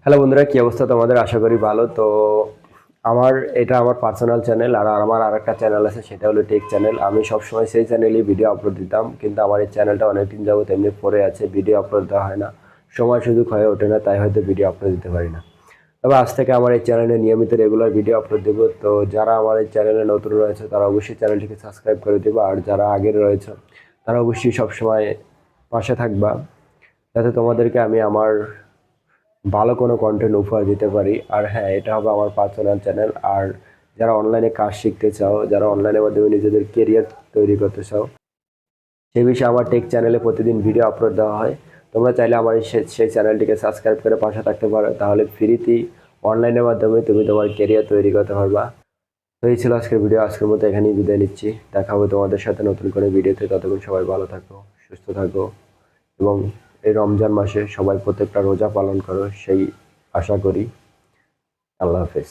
Hello বন্ধুরা, কি অবস্থা তোমাদের? আশা করি ভালো। তো এটা আমার পার্সোনাল চ্যানেল, আর আমার আরেকটা চ্যানেল আছে, সেটা হলো টেক চ্যানেল। আমি সবসময় সেই চ্যানেলেই ভিডিও আপলোড দিতাম, কিন্তু আমার এই চ্যানেলটা অনেকদিন যাবত এমনি পড়ে আছে, ভিডিও আপলোড দেওয়া হয় না, সময় সুযোগ হয়ে ওঠে না, তাই হয়তো ভিডিও আপলোড দিতে পারি না। তবে আজ থেকে আমার এই চ্যানেলে নিয়মিত রেগুলার ভিডিও আপলোড দেবো। তো যারা আমার এই চ্যানেলে নতুন রয়েছে তারা অবশ্যই চ্যানেলটিকে সাবস্ক্রাইব করে দেবো, আর যারা আগের রয়েছে তারা অবশ্যই সবসময় পাশে থাকবা, যাতে তোমাদেরকে আমি আমার ভালো কোনো কন্টেন্ট উপহার দিতে পারি। আর হ্যাঁ, এটা হবে আমার পার্সোনাল চ্যানেল। আর যারা অনলাইনে কাজ শিখতে চাও, যারা অনলাইনের মাধ্যমে নিজেদের কেরিয়ার তৈরি করতে চাও, সেই বিষয়ে আমার টেক চ্যানেলে প্রতিদিন ভিডিও আপলোড দেওয়া হয়। তোমরা চাইলে আমার সেই চ্যানেলটিকে সাবস্ক্রাইব করে পাশে থাকতে পারো, তাহলে ফ্রিতেই অনলাইনের মাধ্যমে তুমি তোমার কেরিয়ার তৈরি করতে পারবা। তো এই ছিল আজকের ভিডিও। আজকের মতো এখানেই বিদায় নিচ্ছি। দেখা হবে তোমাদের সাথে নতুন করে ভিডিওতে। ততক্ষণ সবাই ভালো থাকো, সুস্থ থাকো, এবং এই রমজান মাসে সবাই প্রত্যেকটা রোজা পালন করো, সেই আশা করি। আল্লাহ হাফেজ।